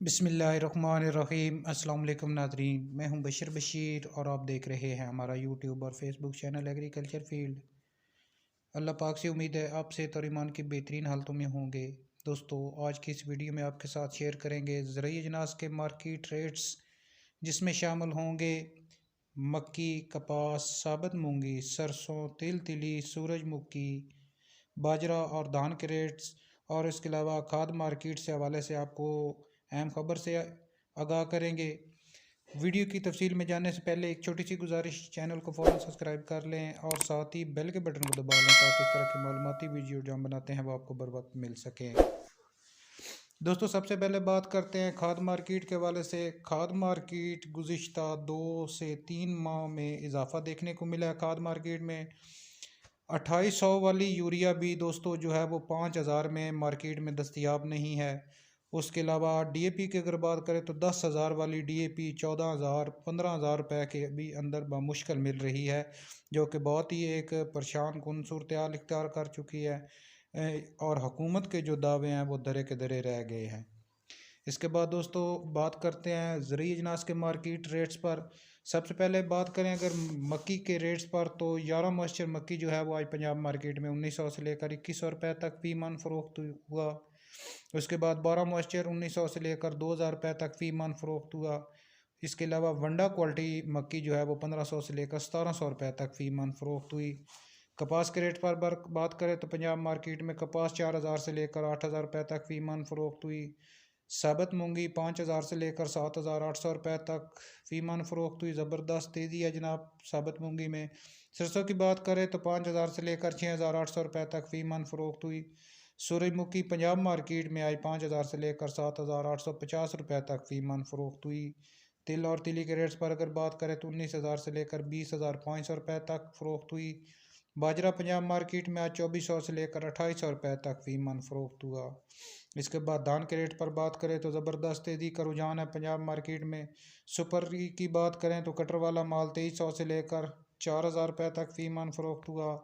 बिस्मिल्लाहिर्रहमानिर्रहीम। अस्सलाम वालेकुम नाज़रीन, मैं हूं बशीर और आप देख रहे हैं हमारा यूट्यूब और फेसबुक चैनल एग्रीकल्चर फील्ड। अल्लाह पाक से उम्मीद है आप सेहत और ईमान की बेहतरीन हालतों में होंगे। दोस्तों, आज की इस वीडियो में आपके साथ शेयर करेंगे ज़रूरी अजनास के मार्केट रेट्स, जिसमें शामिल होंगे मक्की, कपास, साबुत मूंगी, सरसों, तिल तिली, सूरजमुखी, बाजरा और धान के रेट्स। और इसके अलावा खाद मार्केट से हवाले से आपको अहम खबर से आगाह करेंगे। वीडियो की तफसील में जाने से पहले एक छोटी सी गुजारिश, चैनल को फ़ौरन सब्सक्राइब कर लें और साथ ही बेल के बटन को दबा लें ताकि इस तरह की मालूमाती वीडियो जो हम बनाते हैं वो आपको बर वक्त मिल सकें। दोस्तों, सबसे पहले बात करते हैं खाद मार्केट के हवाले से। खाद मार्केट गुज़िश्ता 2 से 3 माह में इजाफा देखने को मिला है। खाद मार्केट में 2800 वाली यूरिया भी दोस्तों जो है वो 5000 में मार्केट में दस्तयाब नहीं है। उसके अलावा डीएपी की अगर बात करें तो 10,000 वाली डीएपी 14,000 15,000 रुपये के भी अंदर बामुश्किल मिल रही है, जो कि बहुत ही एक परेशान कुन सूरत हाल इख्तियार कर चुकी है। और हुकूमत के जो दावे हैं वो दरे के दरे रह गए हैं। इसके बाद दोस्तों बात करते हैं ज़रूरी अजनास के मार्केट रेट्स पर। सबसे पहले बात करें अगर मक्की के रेट्स पर, तो 11 मॉइस्चर मक्की जो है वो आज पंजाब मार्केट में 1900 से लेकर 2100 रुपये तक फी मन फ़रोख्त हुआ। उसके बाद 12 मॉइस्चर 1900 से लेकर 2000 रुपये तक फी मन फ़रोख्त हुआ। इसके अलावा वंडा क्वालिटी मक्की जो है वो 1500 से लेकर 1700 रुपये तक फी मन फ़रोख्त हुई। कपास के रेट पर बात करें तो पंजाब मार्केट में कपास 4000 से लेकर 8000 रुपये तक फी मन फ़रोख्त हुई। साबुत मूंगी 5000 से लेकर 7800 रुपये तक फी मन फ़रोख्त हुई। ज़बरदस्त तेज़ी है जनाब साबुत मूंगी में। सरसों की बात करें तो 5000 से लेकर 6800 रुपये तक फी मन फ़रोख्त हुई। सूरजमुखी पंजाब मार्केट में आई 5000 से लेकर 7850 रुपये तक फी मन फ़रोख्त हुई। तिल और तिली के रेट्स पर अगर बात करें तो 19,000 से लेकर 20,500 रुपये तक फ़रोख्त हुई। बाजरा पंजाब मार्केट में आज 2400 से लेकर 2800 रुपये तक फी मन फ़रोख्त हुआ। इसके बाद धान के रेट पर बात करें तो ज़बरदस्त तेज़ी का रुझान है पंजाब मार्केट में। सुपर की बात करें तो कटर वाला माल 2300 से लेकर 4000 रुपये तक फी मन फ़रोख्त हुआ।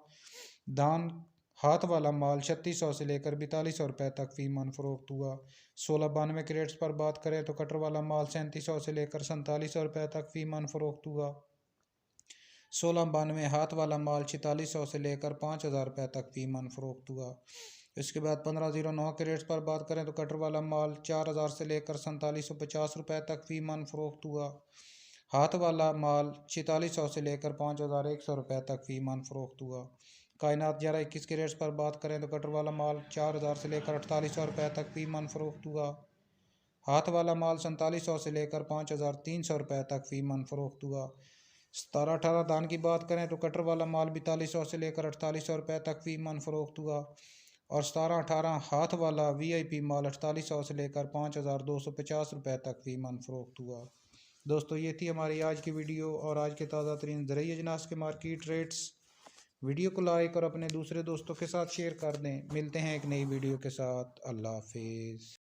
धान हाथ वाला माल 3600 से लेकर 4200 रुपये तक फी मन फ़रोख्त हुआ। 1692 के रेट्स पर बात करें तो कटर वाला माल 3700 से लेकर 4700 रुपये तक फी मन फ़रोख्त हुआ। 1692 हाथ वाला माल 4600 से लेकर 5000 रुपये तक फी मन फ़रोख्त हुआ। इसके बाद 1509 के रेट्स पर बात करें तो कटर वाला माल 4000 से लेकर 4750 रुपये तक फी मन फ़रोख्त हुआ। हाथ वाला माल 4600 से लेकर 5100 रुपये तक फी मन फ़रोख्त हुआ। कायनात 1121 के रेट्स पर बात करें तो कटर वाला माल 4000 से लेकर 4800 रुपये तक फी मन फ़रोख्त हुआ। हाथ वाला माल 4700 से लेकर 5300 रुपये तक फी मन फ़रोख्त हुआ। 1718 धान की बात करें तो कटर वाला माल 4200 से लेकर 4800 रुपये तक फी मन फ़रोख्त हुआ। और 1718 हाथ वाला वीआईपी माल 4800 से लेकर 5250 रुपये तक फी मन फ़रोख्त हुआ। दोस्तों, ये थी हमारी आज की वीडियो और आज के ताज़ा तरीन ज़रूरी अजनास के मार्केट रेट्स। वीडियो को लाइक और अपने दूसरे दोस्तों के साथ शेयर कर दें। मिलते हैं एक नई वीडियो के साथ। अल्लाह हाफिज़।